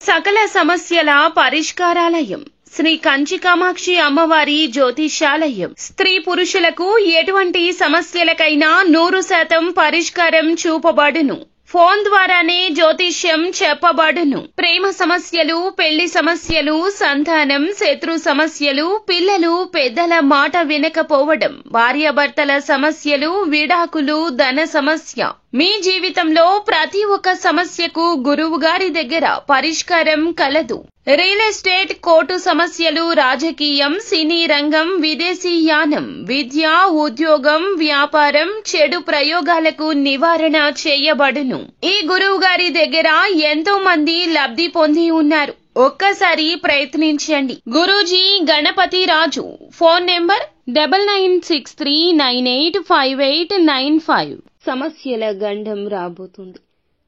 సకల సమస్యల పరిష్కారాలయం శ్రీ కంచి కామాక్షి అమ్మవారి జ్యోతిషాలయం. స్త్రీ పురుషులకు ఎటువంటి సమస్యలకైనా 100% పరిష్కారం చూపబడును. ఫోన్ ద్వారానే జ్యోతిష్యం చెప్పబడును. ప్రేమ సమస్యలు, పెళ్లి సమస్యలు, సంతానం, శత్రు సమస్యలు, పిల్లలు పెద్దల మాట వినకపోవడం, భార్యాభర్తల సమస్యలు, విడాకులు, ధన సమస్య, మీ జీవితంలో ప్రతి ఒక్క సమస్యకు గురువు గారి దగ్గర పరిష్కారం కలదు. రియల్ ఎస్టేట్, కోర్టు సమస్యలు, రాజకీయం, సినీ రంగం, విదేశీ యానం, విద్య, ఉద్యోగం, వ్యాపారం, చెడు ప్రయోగాలకు నివారణ చేయబడును. ఈ గురువు గారి దగ్గర ఎంతో మంది లబ్ధి పొంది ఉన్నారు. ఒక్కసారి ప్రయత్నించండి. గురూజీ గణపతి రాజు. Phone number 9963985895. సమస్యల గండం రాబోతుంది.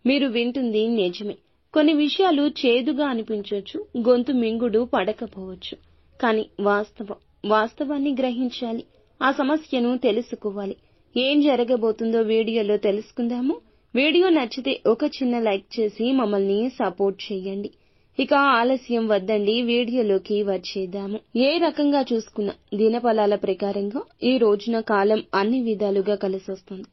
మీరు వింటుంది నిజమే. కొన్ని విషయాలు చేదుగా అనిపించవచ్చు, గొంతు మింగుడు పడకపోవచ్చు. కానీ వాస్తవాన్ని గ్రహించాలి. ఆ సమస్యను తెలుసుకోవాలి. ఏం జరగబోతుందో వీడియోలో తెలుసుకుందాము. వీడియో నచ్చితే ఒక చిన్న లైక్ చేసి మమ్మల్ని సపోర్ట్ చేయండి. ఇక ఆలస్యం వద్దండి, వీడియోలోకి వచ్చేద్దాము. ఏ రకంగా చూసుకున్నా దినఫలాల ప్రకారంగా ఈ రోజున కాలం అన్ని విధాలుగా కలిసొస్తుంది.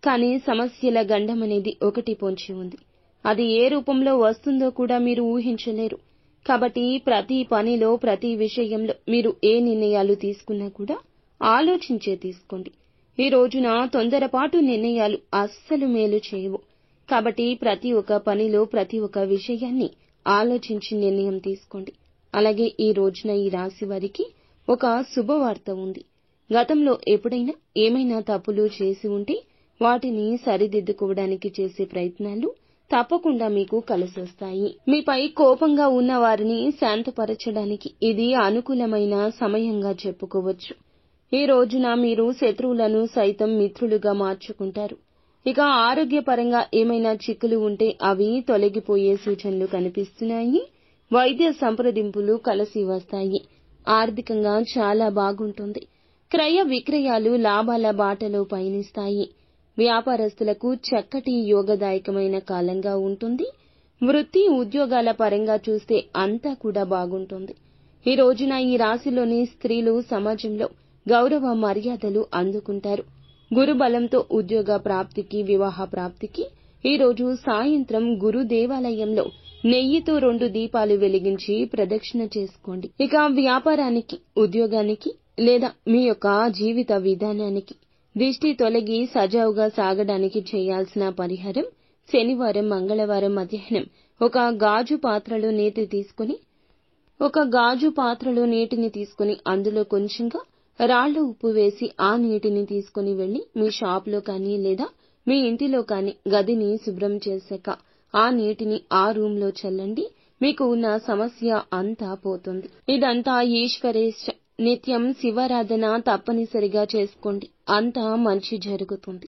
కానీ సమస్యల గండం అనేది ఒకటి పొంచి ఉంది. అది ఏ రూపంలో వస్తుందో కూడా మీరు ఊహించలేరు. కాబట్టి ప్రతి పనిలో, ప్రతి విషయంలో మీరు ఏ నిర్ణయాలు తీసుకున్నా కూడా ఆలోచించే తీసుకోండి. ఈ రోజున తొందరపాటు నిర్ణయాలు అస్సలు మేలు చేయవు. కాబట్టి ప్రతి ఒక్క పనిలో, ప్రతి ఒక్క విషయాన్ని ఆలోచించి నిర్ణయం తీసుకోండి. అలాగే ఈ రోజున ఈ రాశి వారికి ఒక శుభవార్త ఉంది. గతంలో ఎప్పుడైనా ఏమైనా తప్పులు చేసి ఉంటే వాటిని సరిదిద్దుకోవడానికి చేసే ప్రయత్నాలు తప్పకుండా మీకు కలిసొస్తాయి. మీపై కోపంగా ఉన్న వారిని శాంతపరచడానికి ఇది అనుకూలమైన సమయంగా చెప్పుకోవచ్చు. ఈ రోజున మీరు శత్రువులను సైతం మిత్రులుగా మార్చుకుంటారు. ఇక ఆరోగ్యపరంగా ఏమైనా చిక్కులు ఉంటే అవి తొలగిపోయే సూచనలు కనిపిస్తున్నాయి. వైద్య సంప్రదింపులు కలిసి వస్తాయి. ఆర్థికంగా చాలా బాగుంటుంది. క్రయ విక్రయాలు లాభాల బాటలో పయనిస్తాయి. వ్యాపారస్తులకు చక్కటి యోగదాయకమైన కాలంగా ఉంటుంది. వృత్తి ఉద్యోగాల పరంగా చూస్తే అంతా కూడా బాగుంటుంది. ఈ రోజున ఈ రాశిలోని స్త్రీలు సమాజంలో గౌరవ మర్యాదలు అందుకుంటారు. గురుబలంతో ఉద్యోగ ప్రాప్తికి, వివాహ ప్రాప్తికి ఈ రోజు సాయంత్రం గురు దేవాలయంలో నెయ్యితో 2 దీపాలు వెలిగించి ప్రదక్షిణ చేసుకోండి. ఇక వ్యాపారానికి, ఉద్యోగానికి లేదా మీ యొక్క జీవిత విధానానికి దిష్టి తొలగి సజావుగా సాగడానికి చేయాల్సిన పరిహారం, శనివారం, మంగళవారం మధ్యాహ్నం ఒక గాజు పాత్రలో నీటిని తీసుకుని అందులో కొంచెంగా రాళ్ల ఉప్పు వేసి ఆ నీటిని తీసుకుని వెళ్లి మీ షాప్లో కానీ లేదా మీ ఇంటిలో కానీ గదిని శుభ్రం చేశాక ఆ నీటిని ఆ రూంలో చల్లండి. మీకు ఉన్న సమస్య అంతా పోతుంది. ఇదంతా ఈశ్వరేచ్ఛ. నిత్యం శివారాధన తప్పనిసరిగా చేసుకోండి. అంతా మంచి జరుగుతుంది.